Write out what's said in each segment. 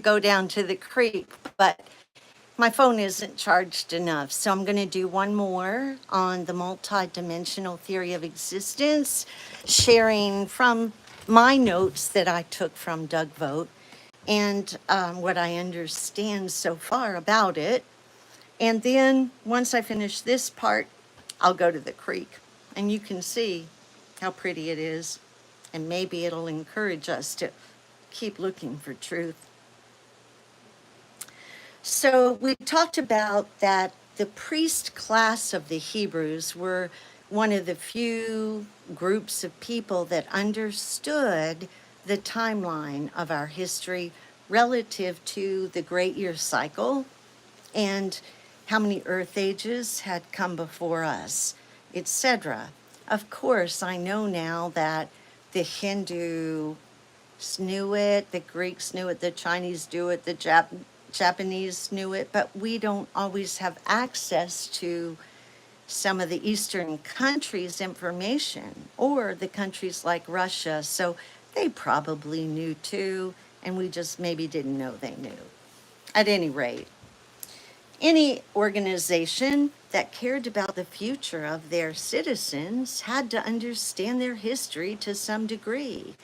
go down to the creek, but my phone isn't charged enough. So I'm going to do one more on the multidimensional theory of existence, sharing from my notes that I took from Doug Vogt and what I understand so far about it. And then once I finish this part, I'll go to the creek and you can see how pretty it is. And maybe it'll encourage us to keep looking for truth. So we talked about that the priest class of the Hebrews were one of the few groups of people that understood the timeline of our history relative to the great year cycle and how many earth ages had come before us, etc. Of course, I know now that the Hindu knew it, the Greeks knew it, the Chinese knew it, the Japanese knew it, but we don't always have access to some of the Eastern countries' information, or the countries like Russia. So they probably knew too, and we just maybe didn't know they knew. At any rate, any organization that cared about the future of their citizens had to understand their history to some degree.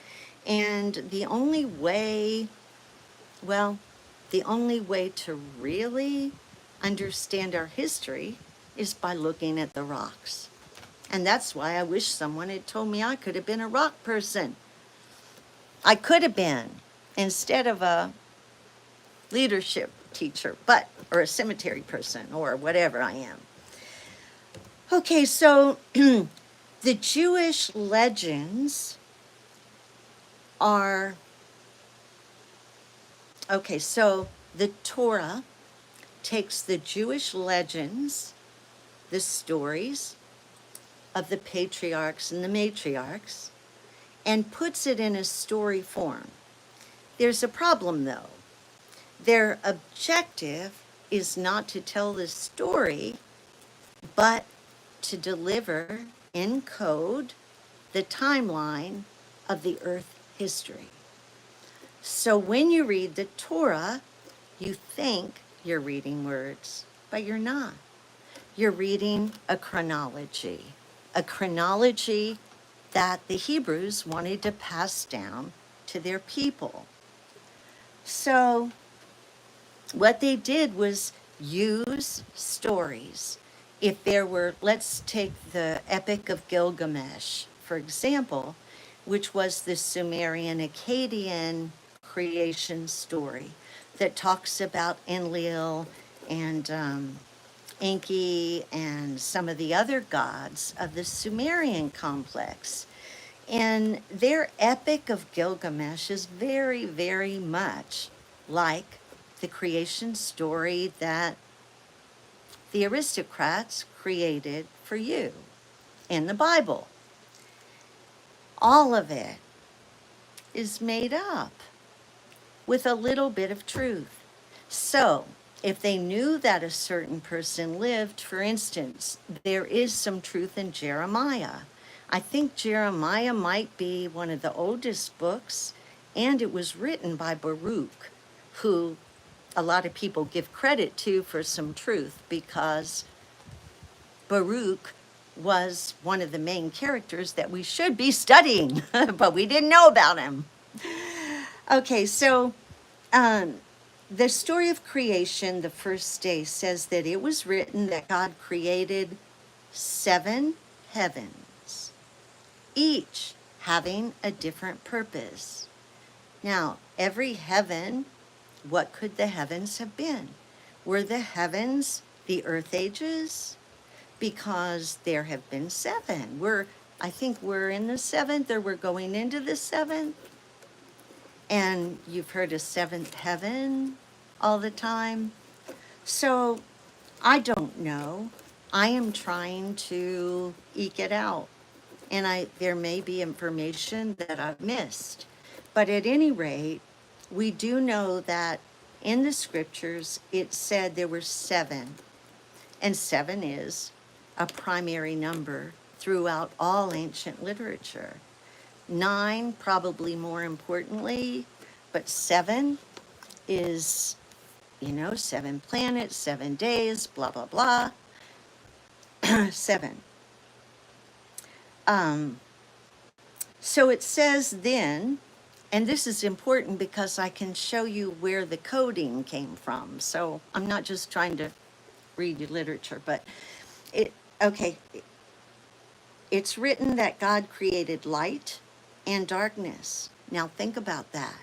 And the only way, well, the only way to really understand our history is by looking at the rocks. And that's why I wish someone had told me I could have been a rock person. I could have been, instead of a leadership teacher, or a cemetery person, or whatever I am. Okay, so the Jewish legends are, okay, so the Torah takes the Jewish legends, the stories of the patriarchs and the matriarchs, and puts it in a story form. There's a problem though. Their objective is not to tell the story, but to deliver in code the timeline of the earth history. So when you read the Torah, you think you're reading words, but you're not. You're reading a chronology that the Hebrews wanted to pass down to their people. So what they did was use stories. If there were, let's take the Epic of Gilgamesh, for example, which was the Sumerian Akkadian creation story that talks about Enlil and Enki and some of the other gods of the Sumerian complex. And their Epic of Gilgamesh is very, very much like the creation story that the aristocrats created for you in the Bible. All of it is made up with a little bit of truth. So if they knew that a certain person lived, for instance, there is some truth in Jeremiah. I think Jeremiah might be one of the oldest books, and it was written by Baruch, who a lot of people give credit to for some truth, because Baruch was one of the main characters that we should be studying, but we didn't know about him. Okay, so the story of creation, the first day, says that it was written that God created 7 heavens, each having a different purpose. Now, every heaven, what could the heavens have been? Were the heavens the earth ages? Because there have been 7. I think we're in the 7th, or we're going into the 7th. And you've heard of 7th heaven all the time. So I don't know. I am trying to eke it out. And there may be information that I've missed. But at any rate, we do know that in the scriptures, it said there were 7. And 7 is a primary number throughout all ancient literature. 9, probably more importantly, but 7 is, 7 planets, 7 days, blah, blah, blah. 7. So it says then, and this is important because I can show you where the coding came from. So I'm not just trying to read you literature, but okay, it's written that God created light and darkness. Now think about that.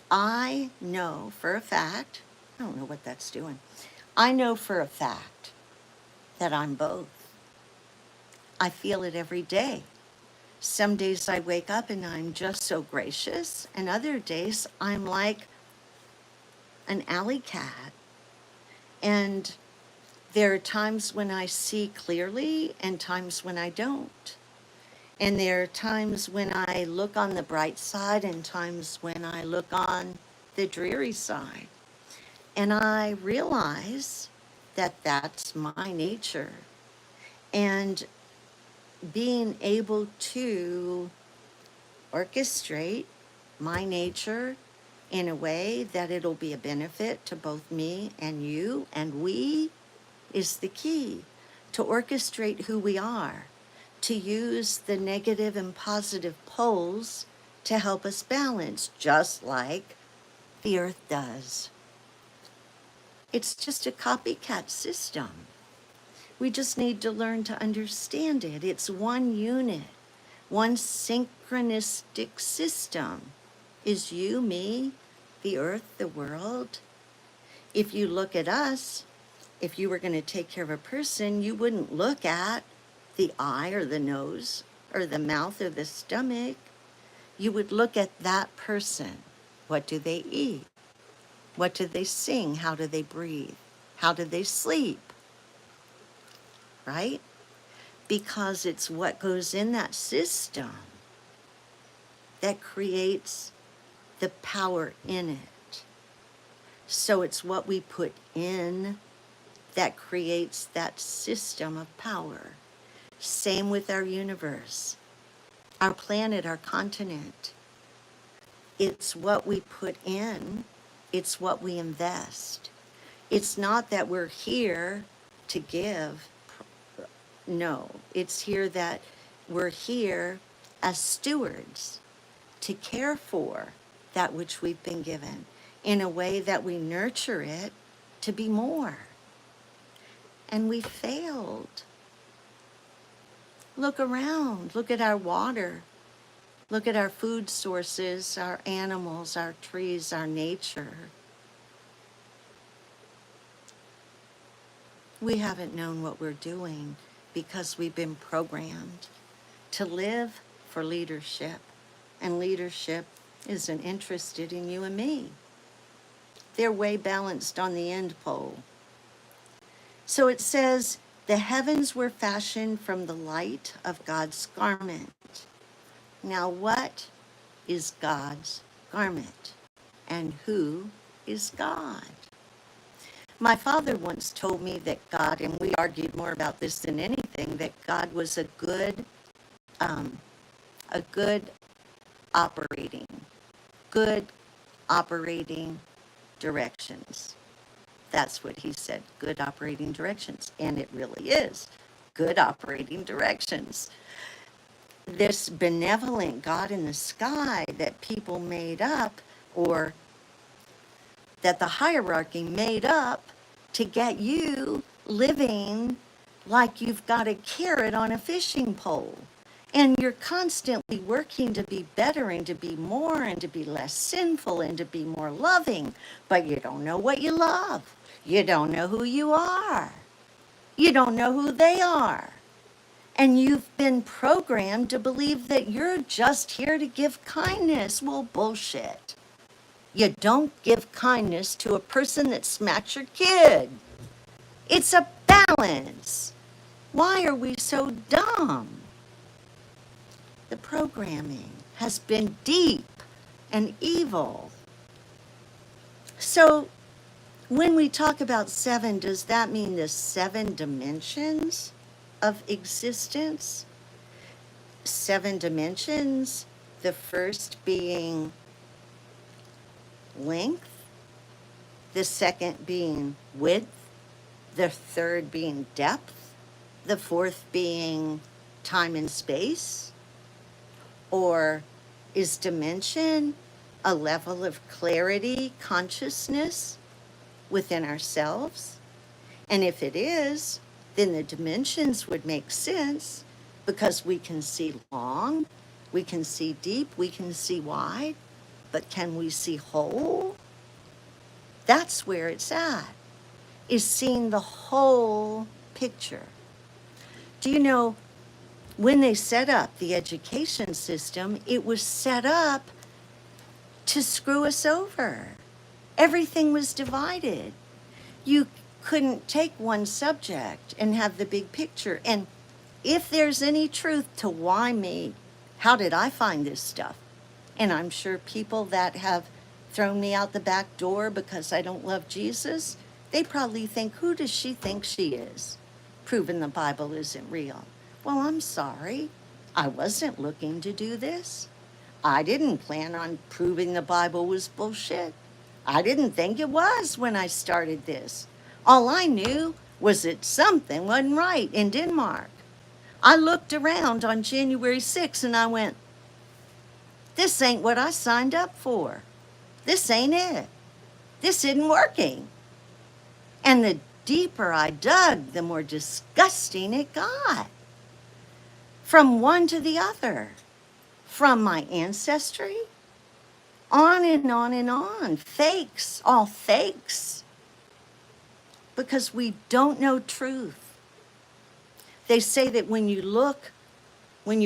I know for a fact, I don't know what that's doing. I know for a fact that I'm both. I feel it every day. Some days I wake up and I'm just so gracious, and other days I'm like an alley cat. And there are times when I see clearly and times when I don't. And there are times when I look on the bright side and times when I look on the dreary side. And I realize that that's my nature. And being able to orchestrate my nature in a way that it'll be a benefit to both me and you and we is the key. To orchestrate who we are, to use the negative and positive poles to help us balance, just like the earth does. It's just a copycat system. We just need to learn to understand it. It's one unit, one synchronistic system. Is you, me, the earth, the world? If you look at us, if you were going to take care of a person, you wouldn't look at the eye or the nose or the mouth or the stomach. You would look at that person. What do they eat? What do they sing? How do they breathe? How do they sleep? Right? Because it's what goes in that system that creates the power in it. So it's what we put in that creates that system of power. Same with our universe, our planet, our continent. It's what we put in, it's what we invest. It's not that we're here to give. No, it's here that we're here as stewards to care for that which we've been given in a way that we nurture it to be more. And we failed. Look around, look at our water, look at our food sources, our animals, our trees, our nature. We haven't known what we're doing because we've been programmed to live for leadership, and leadership isn't interested in you and me. They're way balanced on the end pole. So it says, the heavens were fashioned from the light of God's garment. Now, what is God's garment? And who is God? My father once told me that God, and we argued more about this than anything, that God was a good operating directions. That's what he said, good operating directions. And it really is good operating directions. This benevolent God in the sky that people made up, or that the hierarchy made up to get you living like you've got a carrot on a fishing pole. And you're constantly working to be better and to be more and to be less sinful and to be more loving, but you don't know what you love. You don't know who you are. You don't know who they are. And you've been programmed to believe that you're just here to give kindness. Well, bullshit. You don't give kindness to a person that smacks your kid. It's a balance. Why are we so dumb? The programming has been deep and evil. So when we talk about 7, does that mean the 7 dimensions of existence? 7 dimensions, the first being length, the second being width, the third being depth, the fourth being time and space? Or is dimension a level of clarity, consciousness within ourselves? And if it is, then the dimensions would make sense because we can see long, we can see deep, we can see wide, but can we see whole? That's where it's at, is seeing the whole picture. Do you know, when they set up the education system, it was set up to screw us over. Everything was divided. You couldn't take one subject and have the big picture. And if there's any truth to why me, how did I find this stuff? And I'm sure people that have thrown me out the back door because I don't love Jesus, they probably think, who does she think she is? Proving the Bible isn't real. Well, I'm sorry. I wasn't looking to do this. I didn't plan on proving the Bible was bullshit. I didn't think it was when I started this. All I knew was that something wasn't right in Denmark. I looked around on January 6th and I went, this ain't what I signed up for. This ain't it. This isn't working. And the deeper I dug, the more disgusting it got. From one to the other. From my ancestry, on and on and on. Fakes, all fakes. Because we don't know truth. They say that when you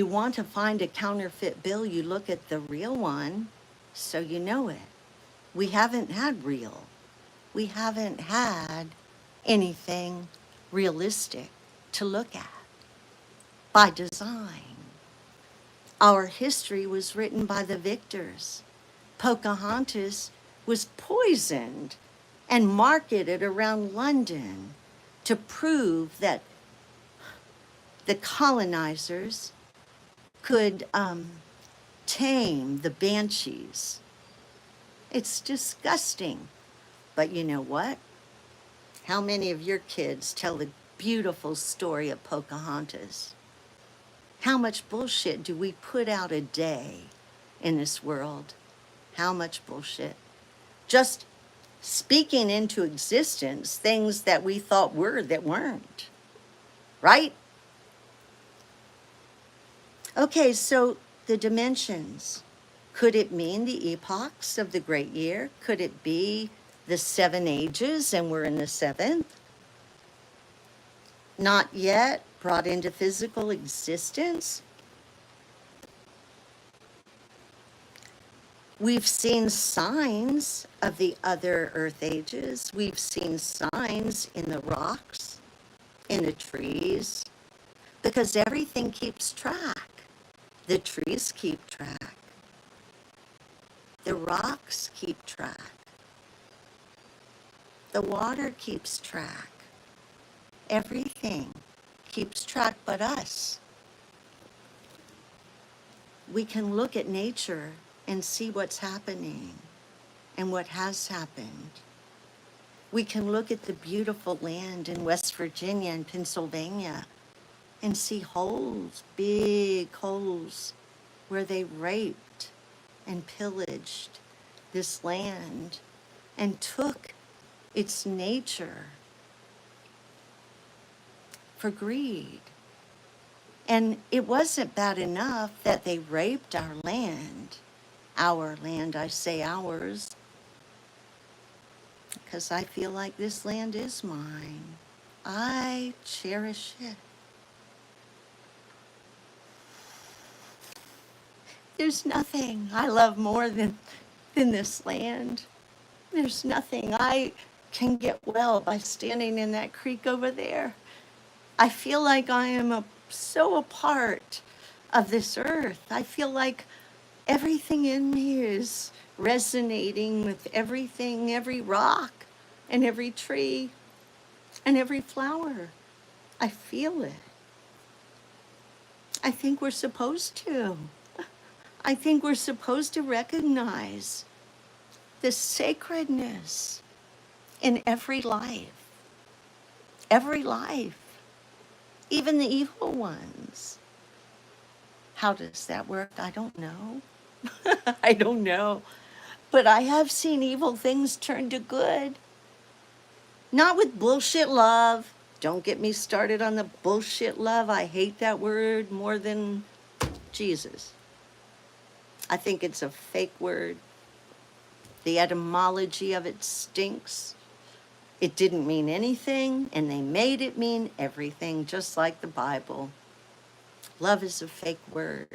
want to find a counterfeit bill, you look at the real one, so you know it. We haven't had real. We haven't had anything realistic to look at by design. Our history was written by the victors. Pocahontas was poisoned and marketed around London to prove that the colonizers could tame the banshees. It's disgusting. But you know what? How many of your kids tell the beautiful story of Pocahontas? How much bullshit do we put out a day in this world? How much bullshit? Just speaking into existence things that we thought were that weren't. Right? Okay, so the dimensions. Could it mean the epochs of the great year? Could it be the 7 ages and we're in the 7th? Not yet brought into physical existence? We've seen signs of the other earth ages. We've seen signs in the rocks, in the trees, because everything keeps track. The trees keep track. The rocks keep track. The water keeps track. Everything keeps track but us. We can look at nature and see what's happening and what has happened. We can look at the beautiful land in West Virginia and Pennsylvania and see holes, big holes, where they raped and pillaged this land and took its nature for greed. And it wasn't bad enough that they raped our land, I say ours, because I feel like this land is mine. I cherish it. There's nothing I love more than this land. There's nothing. I can get well by standing in that creek over there. I feel like I am so a part of this earth. I feel like everything in me is resonating with everything, every rock and every tree and every flower. I feel it. I think we're supposed to. I think we're supposed to recognize the sacredness in every life, every life, even the evil ones. How does that work? I don't know. I don't know. But I have seen evil things turn to good. Not with bullshit love. Don't get me started on the bullshit love. I hate that word more than Jesus. I think it's a fake word. The etymology of it stinks. It didn't mean anything, and they made it mean everything, just like the Bible. Love is a fake word.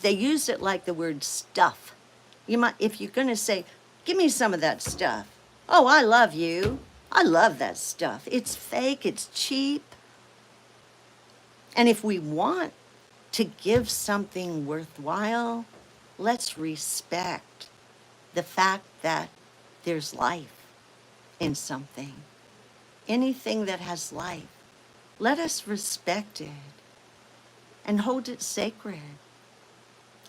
They use it like the word stuff. You might, if you're going to say, give me some of that stuff. Oh, I love you. I love that stuff. It's fake, it's cheap. And if we want to give something worthwhile, let's respect the fact that there's life in something. Anything that has life, let us respect it and hold it sacred.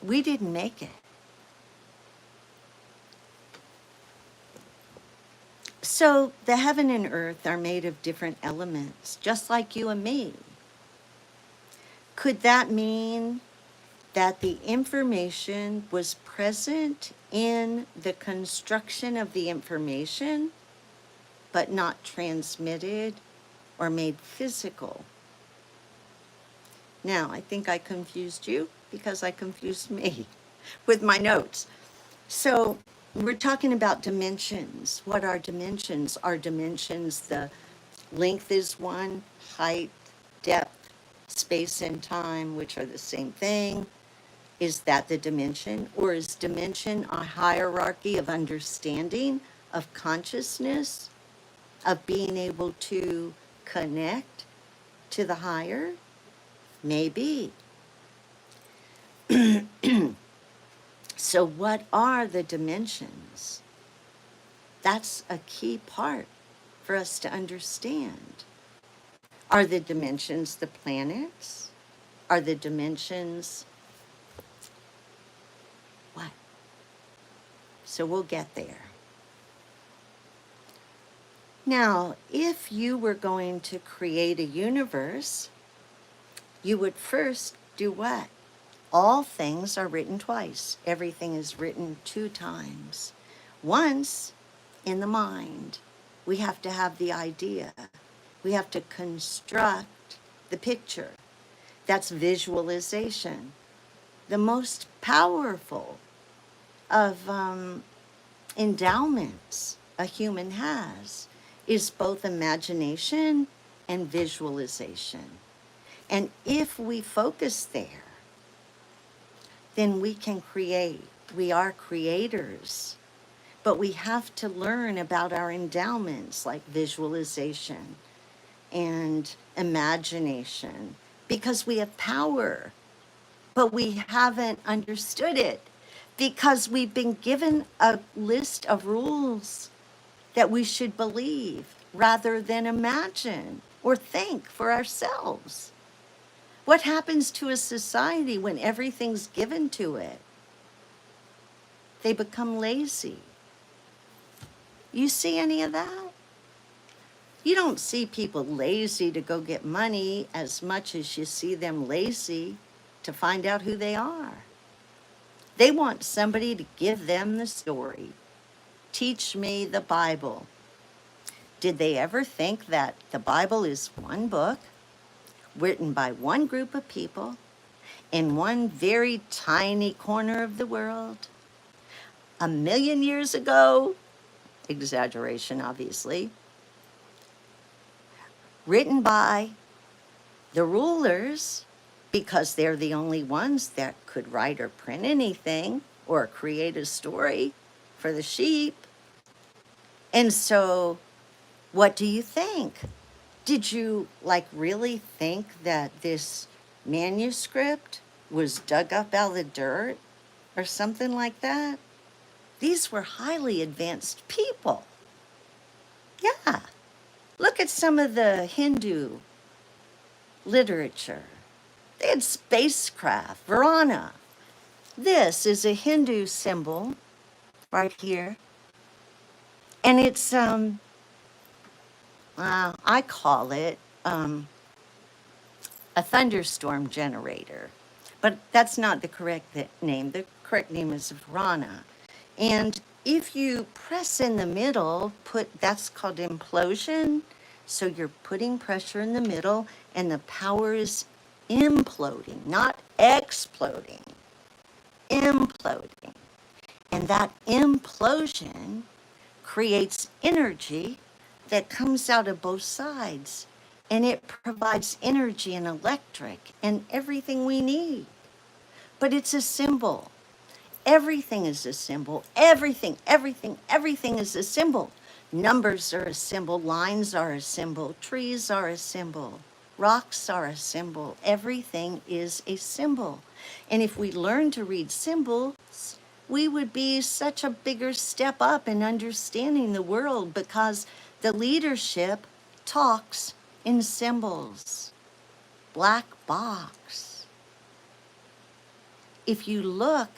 We didn't make it. So the heaven and earth are made of different elements, just like you and me. Could that mean that the information was present in the construction of the information, but not transmitted or made physical? Now, I think I confused you because I confused me with my notes. So we're talking about dimensions. What are dimensions? Are dimensions the length is one, height, depth, space and time, which are the same thing? Is that the dimension? Or is dimension a hierarchy of understanding, of consciousness, of being able to connect to the higher? Maybe. So what are the dimensions? That's a key part for us to understand. Are the dimensions the planets? Are the dimensions what? So we'll get there. Now, if you were going to create a universe, you would first do what? All things are written twice. Everything is written 2 times. Once in the mind. We have to have the idea. We have to construct the picture. That's visualization. The most powerful of endowments a human has is both imagination and visualization. And if we focus there, then we can create. We are creators. But we have to learn about our endowments like visualization and imagination because we have power, but we haven't understood it because we've been given a list of rules that we should believe rather than imagine or think for ourselves. What happens to a society when everything's given to it? They become lazy. You see any of that? You don't see people lazy to go get money as much as you see them lazy to find out who they are. They want somebody to give them the story. Teach me the Bible. Did they ever think that the Bible is one book written by one group of people in one very tiny corner of the world? 1,000,000 years ago, exaggeration obviously, written by the rulers because they're the only ones that could write or print anything or create a story for the sheep. And so, what do you think? Did you really think that this manuscript was dug up out of the dirt or something like that? These were highly advanced people. Yeah. Look at some of the Hindu literature. They had spacecraft, Varana. This is a Hindu symbol right here. And it's, I call it a thunderstorm generator. But that's not the correct name. The correct name is Vrana. And if you press in the middle, that's called implosion. So you're putting pressure in the middle, and the power is imploding, not exploding, imploding. And that implosion creates energy that comes out of both sides. And it provides energy and electric and everything we need. But it's a symbol. Everything is a symbol. Everything is a symbol. Numbers are a symbol. Lines are a symbol. Trees are a symbol. Rocks are a symbol. Everything is a symbol. And if we learn to read symbols, we would be such a bigger step up in understanding the world, because the leadership talks in symbols. Black box. If you look,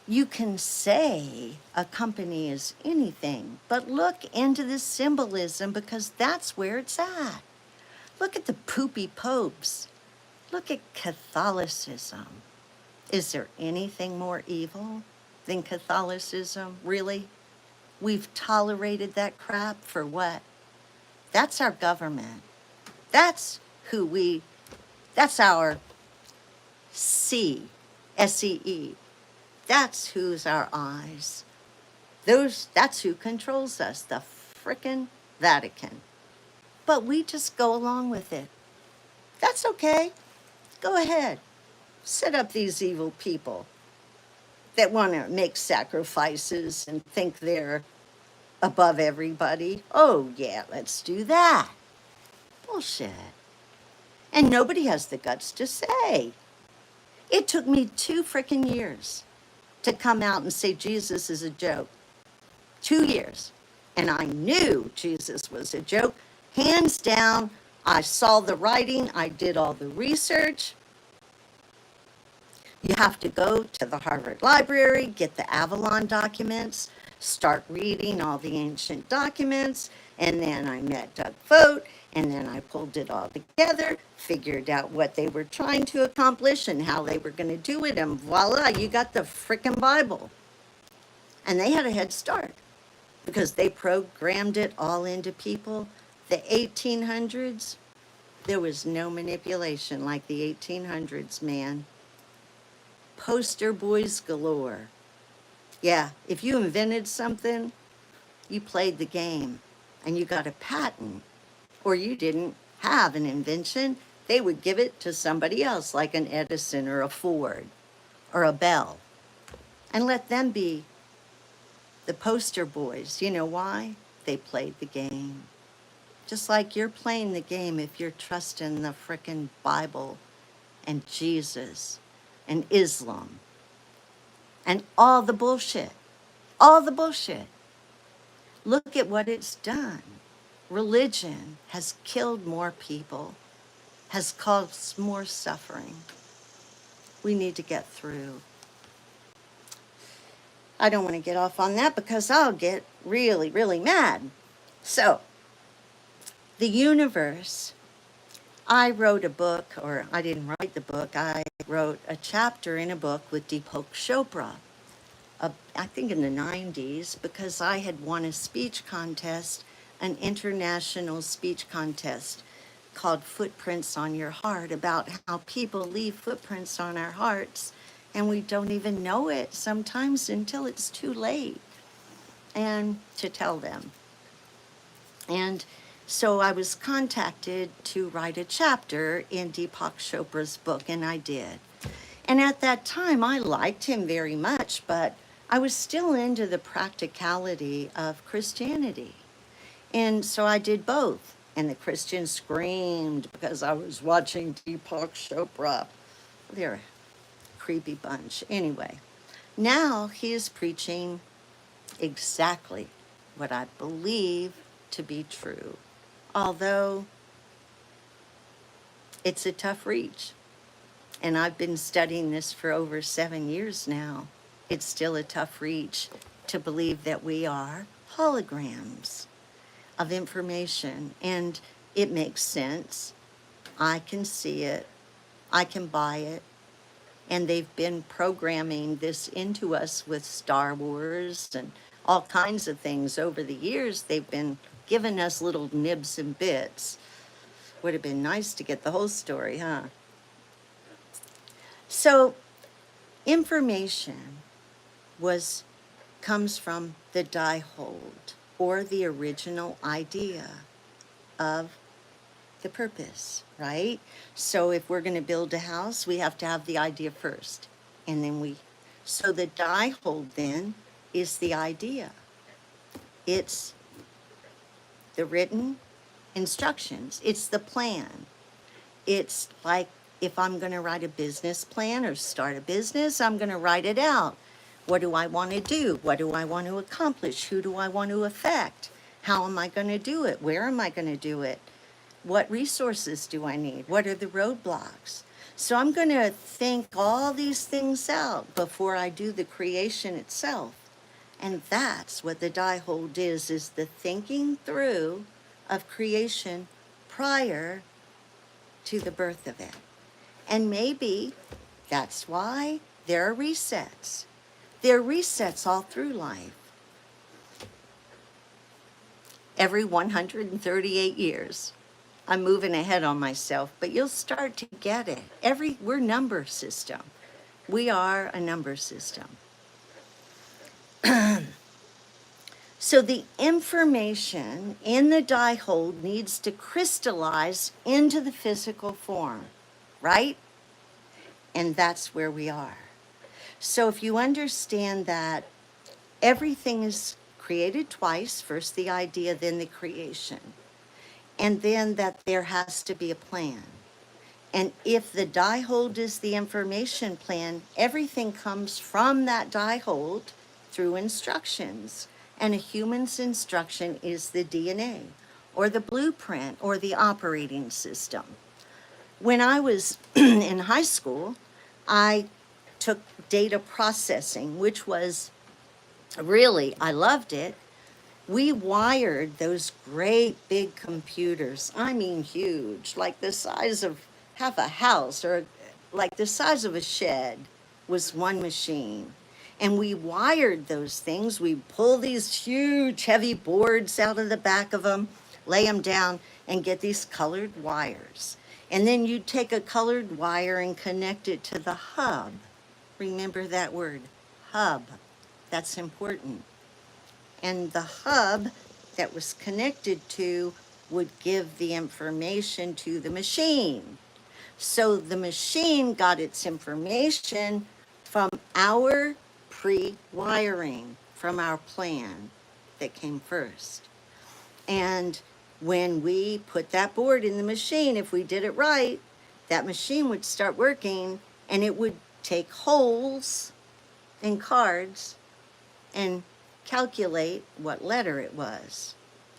you can say a company is anything, but look into the symbolism, because that's where it's at. Look at the poopy popes. Look at Catholicism. Is there anything more evil than Catholicism? Really? We've tolerated that crap for what? That's our government. That's that's our SEE. That's who's our eyes. That's who controls us, the frickin' Vatican. But we just go along with it. That's okay. Go ahead. Set up these evil people that want to make sacrifices and think they're above everybody. Oh, yeah, let's do that. Bullshit. And nobody has the guts to say. It took me 2 frickin' years to come out and say Jesus is a joke. 2 years. And I knew Jesus was a joke. Hands down, I saw the writing. I did all the research. You have to go to the Harvard Library, get the Avalon documents, start reading all the ancient documents, and then I met Doug Vogt, and then I pulled it all together, figured out what they were trying to accomplish and how they were going to do it, and voila, you got the frickin' Bible. And they had a head start because they programmed it all into people. The 1800s, there was no manipulation like the 1800s, man. Poster boys galore. Yeah, if you invented something, you played the game and you got a patent, or you didn't have an invention, they would give it to somebody else, like an Edison or a Ford or a Bell, and let them be the poster boys. You know why? They played the game. Just like you're playing the game if you're trusting the frickin' Bible and Jesus and Islam and all the bullshit. All the bullshit. Look at what it's done. Religion has killed more people, has caused more suffering. We need to get through. I don't want to get off on that because I'll get really, really mad. So, the universe, I wrote a book, or I didn't write the book, I wrote a chapter in a book with Deepak Chopra, I think in the 90s, because I had won a speech contest, an international speech contest called Footprints on Your Heart, about how people leave footprints on our hearts and we don't even know it sometimes until it's too late, and to tell them. And so I was contacted to write a chapter in Deepak Chopra's book, and I did. And at that time, I liked him very much, but I was still into the practicality of Christianity. And so I did both. And the Christians screamed because I was watching Deepak Chopra. They're a creepy bunch. Anyway, now he is preaching exactly what I believe to be true, although it's a tough reach. And I've been studying this for over 7 years now. it's still a tough reach to believe that we are holograms of information. And it makes sense. I can see it. I can buy it. And they've been programming this into us with Star Wars and all kinds of things over the years. They've been giving us little nibs and bits. Would have been nice to get the whole story, huh? So information comes from the die-hold, or the original idea of the purpose, right? So if we're going to build a house, we have to have the idea first. And then so the die-hold then is the idea. It's the written instructions. It's the plan. It's like if I'm going to write a business plan or start a business, I'm going to write it out. What do I want to do? What do I want to accomplish? Who do I want to affect? How am I going to do it? Where am I going to do it? What resources do I need? What are the roadblocks? So I'm going to think all these things out before I do the creation itself. And that's what the die-hold is the thinking through of creation prior to the birth of it. And maybe that's why there are resets. There are resets all through life. Every 138 years. I'm moving ahead on myself, but you'll start to get it. We're number system. We are a number system. So the information in the die-hold needs to crystallize into the physical form, right? And that's where we are. So if you understand that everything is created twice, first the idea, then the creation, and then that there has to be a plan. And if the die-hold is the information plan, everything comes from that die-hold through instructions. And a human's instruction is the DNA, or the blueprint, or the operating system. When I was in high school, I took data processing, which was really, I loved it. We wired those great big computers, I mean huge, like the size of half a house, or like the size of a shed was one machine. And we wired those things. We pull these huge heavy boards out of the back of them, lay them down, and get these colored wires. And then you'd take a colored wire and connect it to the hub. Remember that word, hub. That's important. And the hub that was connected to would give the information to the machine. So the machine got its information from our pre-wiring, from our plan that came first. And when we put that board in the machine, if we did it right, that machine would start working, and it would take holes in cards and calculate what letter it was.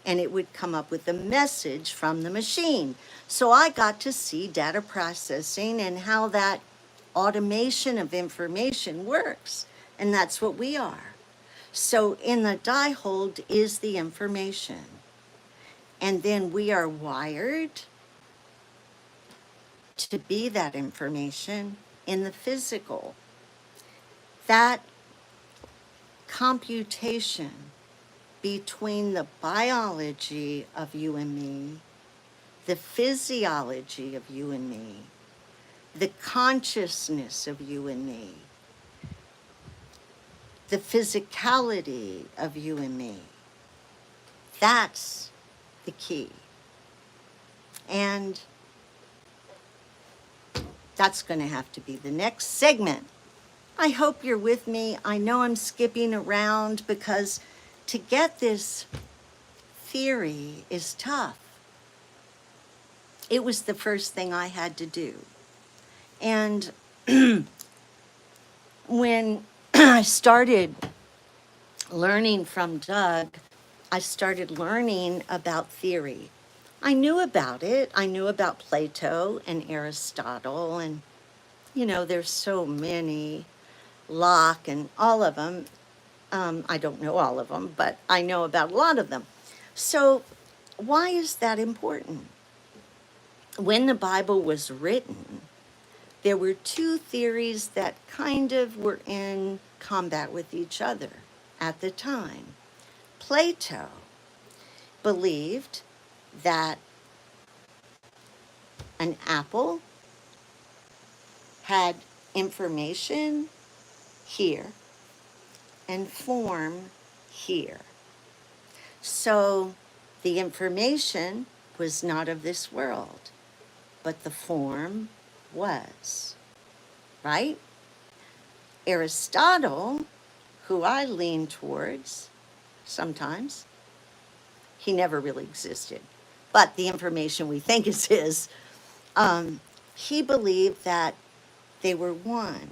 And it would come up with a message from the machine. So I got to see data processing and how that automation of information works. And that's what we are. So in the die-hold is the information. And then we are wired to be that information in the physical. That computation between the biology of you and me, the physiology of you and me, the consciousness of you and me, the physicality of you and me. That's the key. And that's going to have to be the next segment. I hope you're with me. I know I'm skipping around because to get this theory is tough. It was the first thing I had to do. And when I started learning from Doug, I started learning about theory. I knew about it. I knew about Plato and Aristotle, and, there's so many. Locke, and all of them. I don't know all of them, but I know about a lot of them. So, why is that important? When the Bible was written, there were two theories that kind of were in combat with each other at the time. Plato believed that an apple had information here and form here. So the information was not of this world, but the form was, right? Aristotle, who I lean towards sometimes, he never really existed, but the information we think is his, he believed that they were one.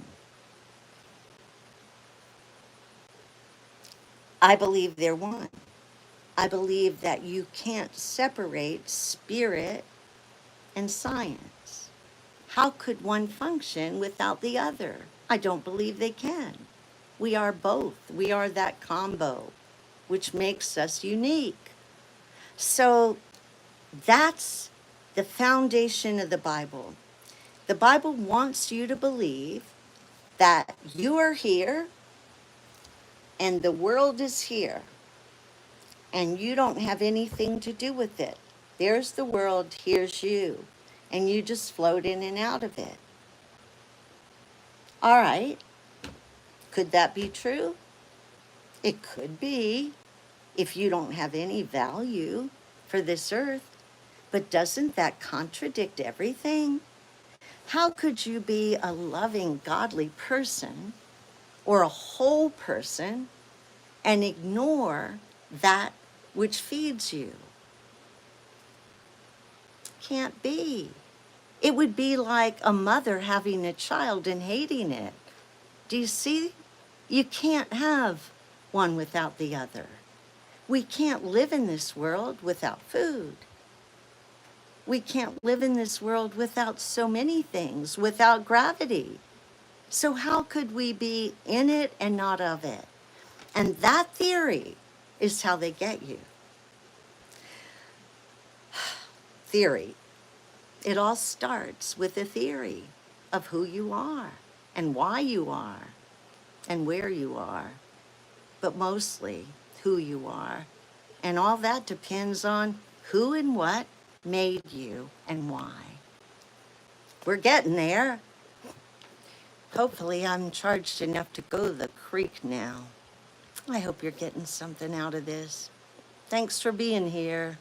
I believe they're one. I believe that you can't separate spirit and science. How could one function without the other? I don't believe they can. We are both. We are that combo, which makes us unique. So that's the foundation of the Bible. The Bible wants you to believe that you are here and the world is here, and you don't have anything to do with it. There's the world, here's you, and you just float in and out of it. All right, could that be true? It could be, if you don't have any value for this earth. But doesn't that contradict everything? How could you be a loving, godly person or a whole person and ignore that which feeds you? Can't be. It would be like a mother having a child and hating it. Do you see? You can't have one without the other. We can't live in this world without food. We can't live in this world without so many things, without gravity. So how could we be in it and not of it? And that theory is how they get you. Theory. It all starts with a theory of who you are and why you are and where you are, but mostly who you are. And all that depends on who and what made you and why. We're getting there. Hopefully I'm charged enough to go to the creek now. I hope you're getting something out of this. Thanks for being here.